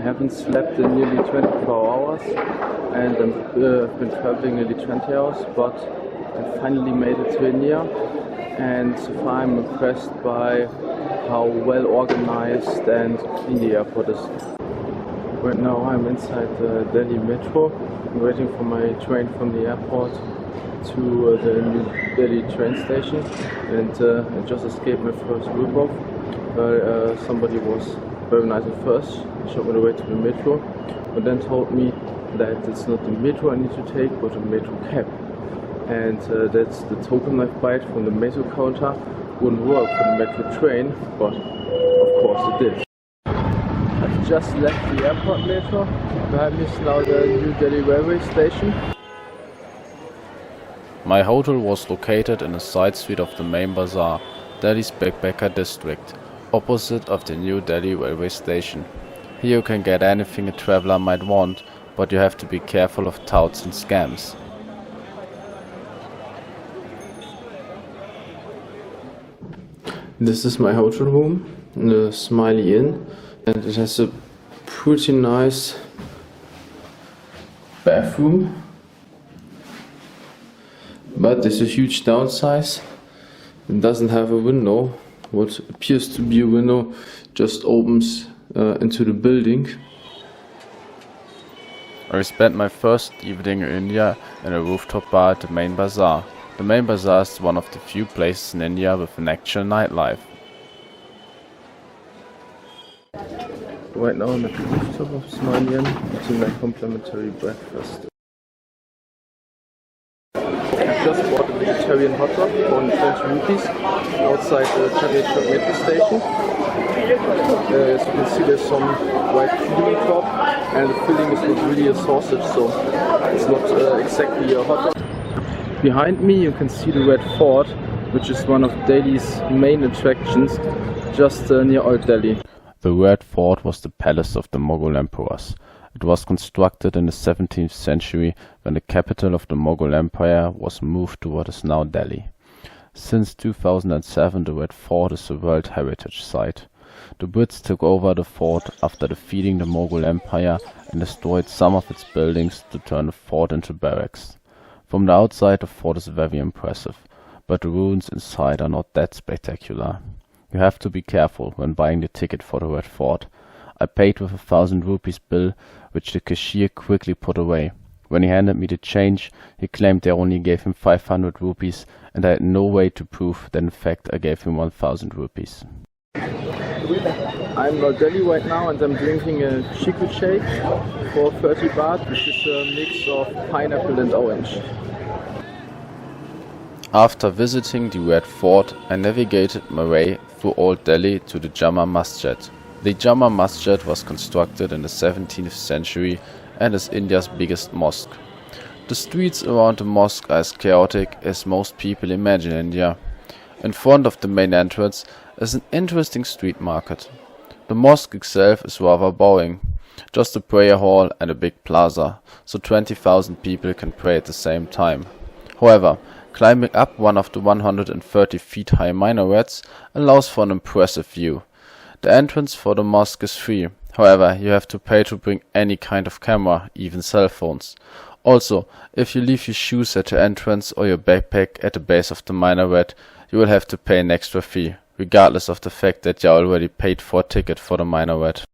I haven't slept in nearly 24 hours and I've been traveling nearly 20 hours, but I finally made it to India, and so far I'm impressed by how well organized and clean the airport is. Right now I'm inside the Delhi metro. I'm waiting for my train from the airport to the New Delhi train station, and I just escaped my first rip-off. Somebody was very nice at first, showed me the way to the metro, but then told me that it's not the metro I need to take, but a metro cab. And that's the token I've bought from the metro counter. Wouldn't work for the metro train, but of course it did. I've just left the airport metro. Behind me is now the New Delhi railway station. My hotel was located in a side street of the main bazaar, Delhi's backpacker district, opposite of the New Delhi railway station. Here you can get anything a traveler might want, but you have to be careful of touts and scams. This is my hotel room in the Smiley Inn, and it has a pretty nice bathroom. But there's a huge downside. It doesn't have a window. What appears to be a window just opens into the building. I spent my first evening in India in a rooftop bar at the main bazaar. The main bazaar is one of the few places in India with an actual nightlife. Right now I'm at the rooftop of Smiley Inn, eating my complimentary breakfast. I've just bought a vegetarian hot dog for 20 rupees outside the Jodhpur metro station. As you can see, there's some white filling on top, and the filling is not really a sausage, so it's not exactly a hot dog. Behind me you can see the Red Fort, which is one of Delhi's main attractions, just near Old Delhi. The Red Fort was the palace of the Mughal emperors. It was constructed in the 17th century when the capital of the Mughal Empire was moved to what is now Delhi. Since 2007 the Red Fort is a World Heritage Site. The Brits took over the fort after defeating the Mughal Empire and destroyed some of its buildings to turn the fort into barracks. From the outside the fort is very impressive, but the ruins inside are not that spectacular. You have to be careful when buying the ticket for the Red Fort. I paid with a 1,000 rupees bill, which the cashier quickly put away. When he handed me the change, he claimed I only gave him 500 rupees, and I had no way to prove that in fact I gave him 1,000 rupees. I'm in Delhi right now, and I'm drinking a chiku shake for 30 baht, which is a mix of pineapple and orange. After visiting the Red Fort, I navigated my way through Old Delhi to the Jama Masjid. The Jama Masjid was constructed in the 17th century and is India's biggest mosque. The streets around the mosque are as chaotic as most people imagine India. In front of the main entrance is an interesting street market. The mosque itself is rather boring, just a prayer hall and a big plaza, so 20,000 people can pray at the same time. However, climbing up one of the 130 feet high minarets allows for an impressive view. The entrance for the mosque is free, however you have to pay to bring any kind of camera, even cell phones. Also, if you leave your shoes at the entrance or your backpack at the base of the minaret, you will have to pay an extra fee, regardless of the fact that you already paid for a ticket for the minaret.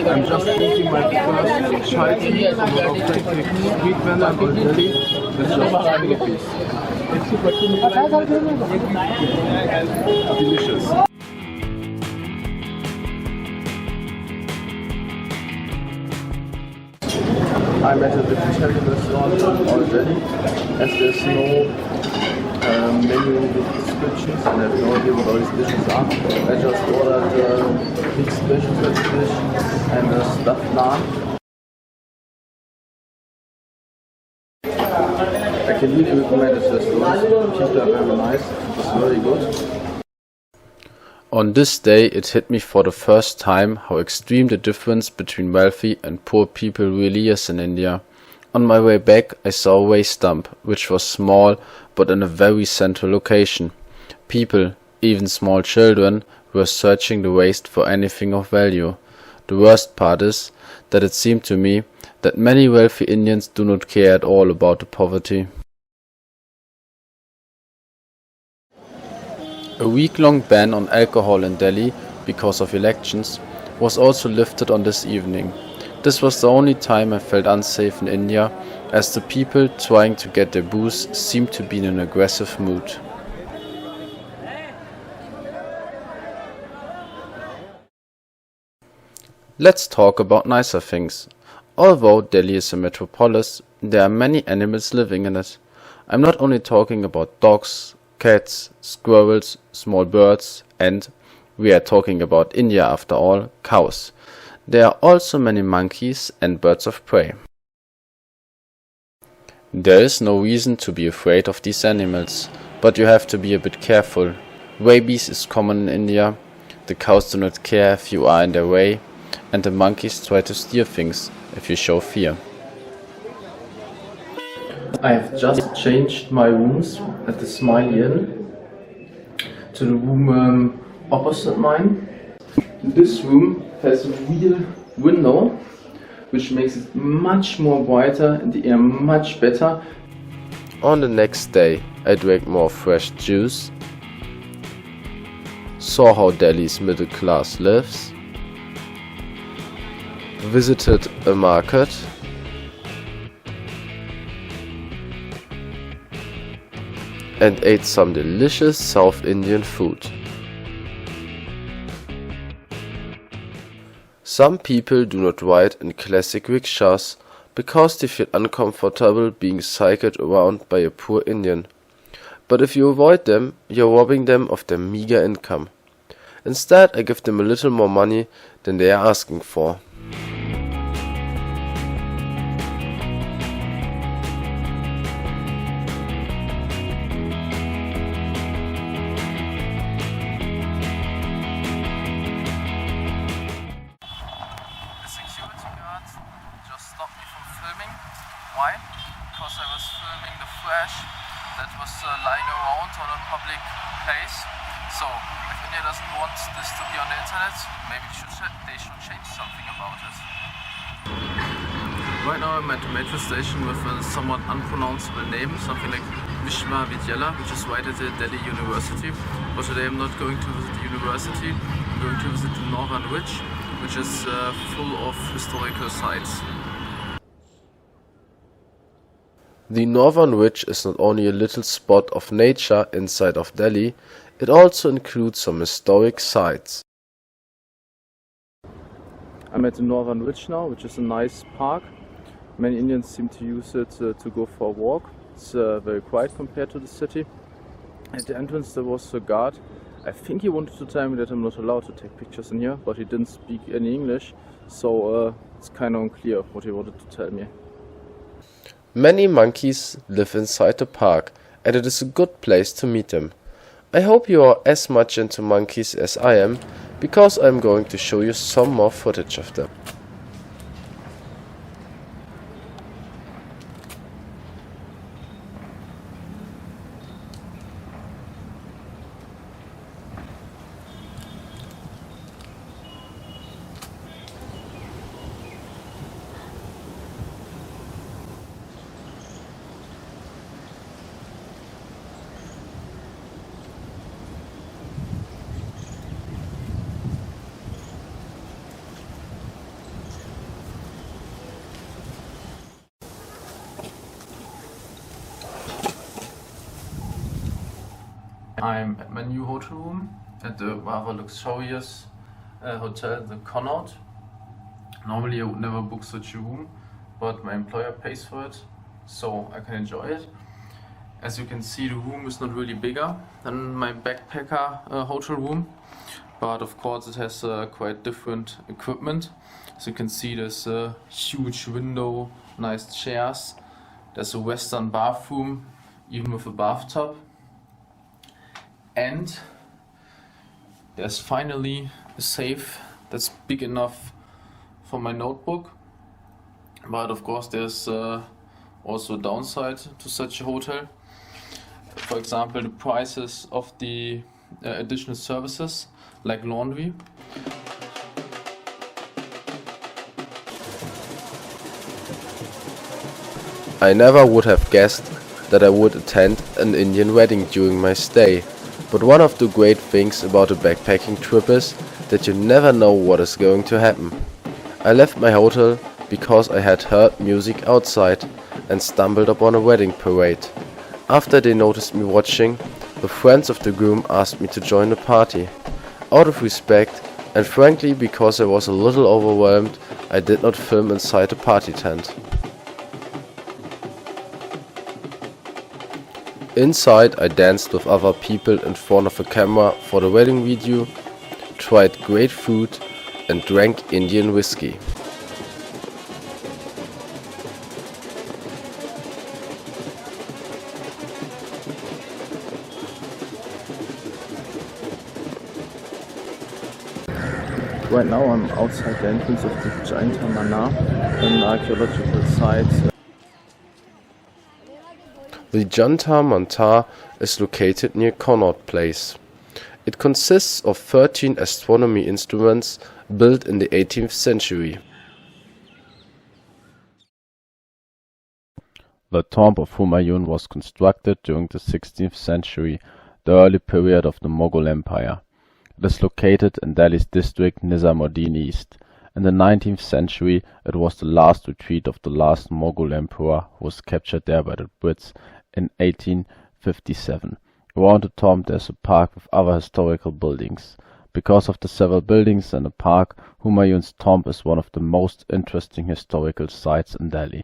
I'm just eating my first chai tea from an authentic street vendor in Old Delhi. It's just 10 rupees. Delicious. I'm at a vegetarian restaurant in Old Delhi, as there's no menu with descriptions and I have no idea what all these dishes are. I just ordered a mixed vegetable dish and a stuffed naan. I can really recommend this restaurant. People are very nice. It's very good. On this day it hit me for the first time how extreme the difference between wealthy and poor people really is in India. On my way back I saw a waste dump, which was small but in a very central location. People, even small children, were searching the waste for anything of value. The worst part is that it seemed to me that many wealthy Indians do not care at all about the poverty. A week-long ban on alcohol in Delhi because of elections was also lifted on this evening. This was the only time I felt unsafe in India, as the people trying to get their booze seemed to be in an aggressive mood. Let's talk about nicer things. Although Delhi is a metropolis, there are many animals living in it. I'm not only talking about dogs, cats, squirrels, small birds, and, we are talking about India after all, cows. There are also many monkeys and birds of prey. There is no reason to be afraid of these animals, but you have to be a bit careful. Rabies is common in India, the cows do not care if you are in their way, and the monkeys try to steal things if you show fear. I have just changed my rooms at the Smiley Inn to the room opposite mine. This room has a real window, which makes it much more brighter and the air much better. On the next day I drank more fresh juice, saw how Delhi's middle class lives, visited a market, and ate some delicious South Indian food. Some people do not ride in classic rickshaws because they feel uncomfortable being cycled around by a poor Indian. But if you avoid them, you are robbing them of their meager income. Instead, I give them a little more money than they are asking for. Why? Because I was filming the trash that was lying around on a public place. So, if India doesn't want this to be on the internet, maybe they should change something about it. Right now I'm at the metro station with a somewhat unpronounceable name, something like Vishwavidyalaya, which is right at the Delhi University. But today I'm not going to visit the university, I'm going to visit the Northern Ridge, which is full of historical sites. The Northern Ridge is not only a little spot of nature inside of Delhi, it also includes some historic sites. I'm at the Northern Ridge now, which is a nice park. Many Indians seem to use it to go for a walk. It's very quiet compared to the city. At the entrance there was a guard. I think he wanted to tell me that I'm not allowed to take pictures in here, but he didn't speak any English, so it's kind of unclear what he wanted to tell me. Many monkeys live inside the park, and it is a good place to meet them. I hope you are as much into monkeys as I am, because I am going to show you some more footage of them. I'm at my new hotel room at the rather luxurious hotel, the Connaught. Normally I would never book such a room, but my employer pays for it, so I can enjoy it. As you can see, the room is not really bigger than my backpacker hotel room, but of course it has quite different equipment. As you can see, there's a huge window, nice chairs, there's a western bathroom, even with a bathtub. And There's finally a safe that's big enough for my notebook, but of course there's also a downside to such a hotel. For example, the prices of the additional services like laundry. I never would have guessed that I would attend an Indian wedding during my stay, but one of the great things about a backpacking trip is that you never know what is going to happen. I left my hotel because I had heard music outside and stumbled upon a wedding parade. After they noticed me watching, the friends of the groom asked me to join the party. Out of respect, and frankly because I was a little overwhelmed, I did not film inside the party tent. Inside, I danced with other people in front of a camera for the wedding video, tried great food and drank Indian whiskey. Right now I'm outside the entrance of the Jantar Mantar, an archaeological site. The Jantar Mantar is located near Connaught Place. It consists of 13 astronomy instruments built in the 18th century. The tomb of Humayun was constructed during the 16th century, the early period of the Mughal Empire. It is located in Delhi's district Nizamuddin East. In the 19th century, it was the last retreat of the last Mughal emperor who was captured there by the Brits in 1857. Around the tomb there is a park with other historical buildings. Because of the several buildings and the park, Humayun's tomb is one of the most interesting historical sites in Delhi.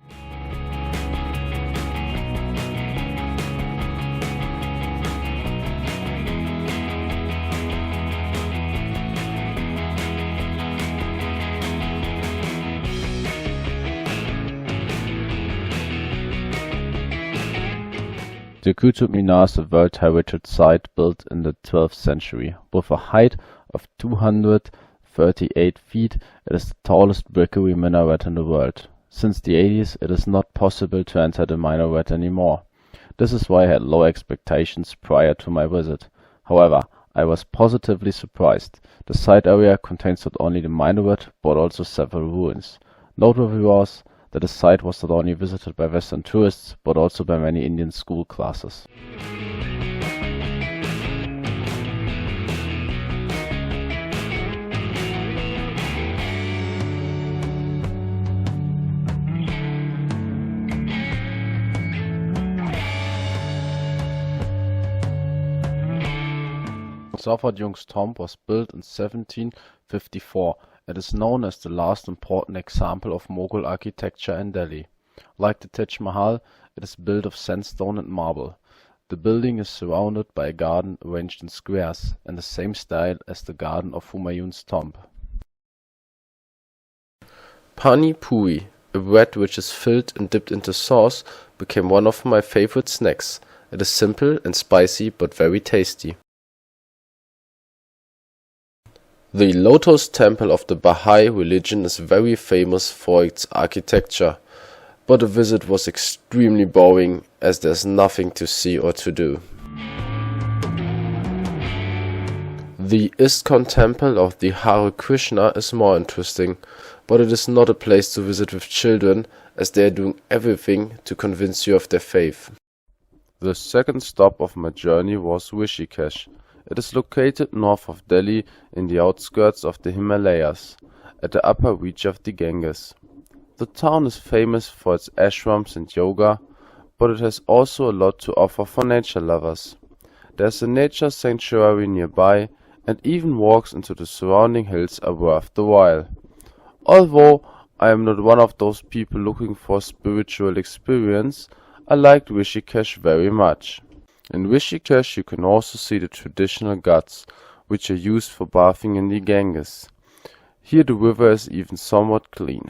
The Qutb Minar is a World Heritage Site built in the 12th century. With a height of 238 feet, it is the tallest brickery minaret in the world. Since the 80s, it is not possible to enter the minaret anymore. This is why I had low expectations prior to my visit. However, I was positively surprised. The site area contains not only the minaret, but also several ruins. Noteworthy was that the site was not only visited by Western tourists, but also by many Indian school classes. Safadjung's tomb was built in 1754. It is known as the last important example of Mughal architecture in Delhi. Like the Taj Mahal, it is built of sandstone and marble. The building is surrounded by a garden arranged in squares, in the same style as the garden of Humayun's tomb. Pani Puri, a bread which is filled and dipped into sauce, became one of my favorite snacks. It is simple and spicy but very tasty. The Lotus Temple of the Baha'i religion is very famous for its architecture, but the visit was extremely boring as there's nothing to see or to do. The ISKCON temple of the Hare Krishna is more interesting, but it is not a place to visit with children as they are doing everything to convince you of their faith. The second stop of my journey was Rishikesh. It is located north of Delhi in the outskirts of the Himalayas, at the upper reach of the Ganges. The town is famous for its ashrams and yoga, but it has also a lot to offer for nature lovers. There's a nature sanctuary nearby, and even walks into the surrounding hills are worth the while. Although I am not one of those people looking for a spiritual experience, I liked Rishikesh very much. In Rishikesh you can also see the traditional ghats, which are used for bathing in the Ganges. Here the river is even somewhat clean.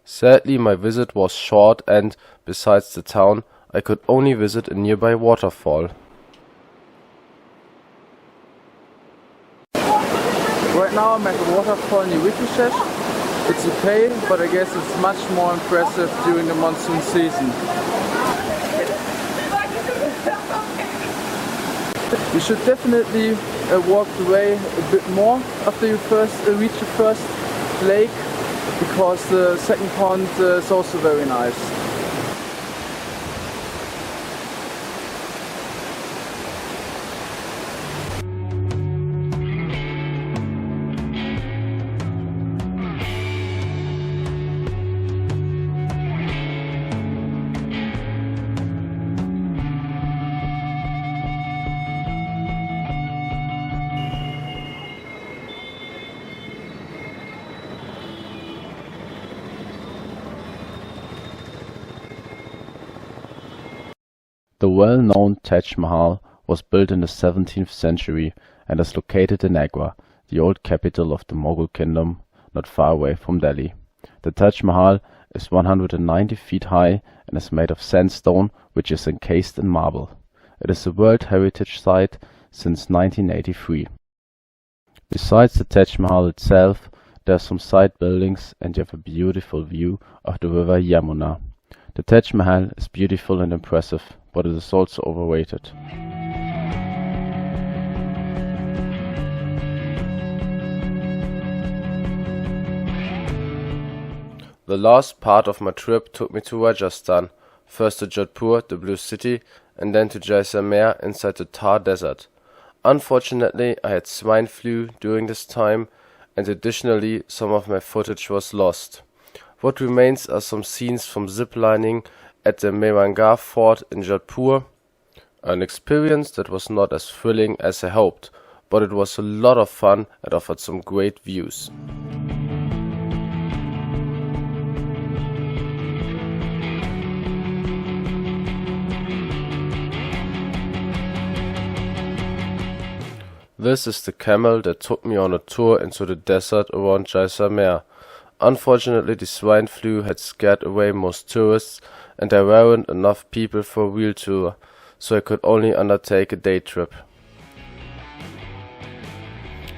Sadly, my visit was short and, besides the town, I could only visit a nearby waterfall. now I'm at a waterfall near Rishikesh. It's okay, but I guess it's much more impressive during the monsoon season. You should definitely walk the way a bit more after you reach the first lake, because the second pond is also very nice. The well-known Taj Mahal was built in the 17th century and is located in Agra, the old capital of the Mughal kingdom, not far away from Delhi. The Taj Mahal is 190 feet high and is made of sandstone, which is encased in marble. It is a World Heritage Site since 1983. Besides the Taj Mahal itself, there are some side buildings and you have a beautiful view of the river Yamuna. The Taj Mahal is beautiful and impressive, but it is also overrated. The last part of my trip took me to Rajasthan, first to Jodhpur, the Blue City, and then to Jaisalmer inside the Thar desert. Unfortunately, I had swine flu during this time, and additionally some of my footage was lost. What remains are some scenes from ziplining at the Mehrangarh Fort in Jodhpur, an experience that was not as thrilling as I hoped, but it was a lot of fun and offered some great views. This is the camel that took me on a tour into the desert around Jaisalmer. Unfortunately, the swine flu had scared away most tourists, and there weren't enough people for a real tour, so I could only undertake a day trip.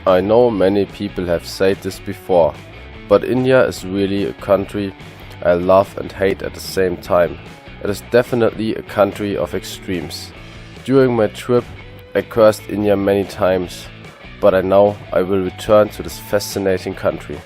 I know many people have said this before, but India is really a country I love and hate at the same time. It is definitely a country of extremes. During my trip, I cursed India many times, but I know I will return to this fascinating country.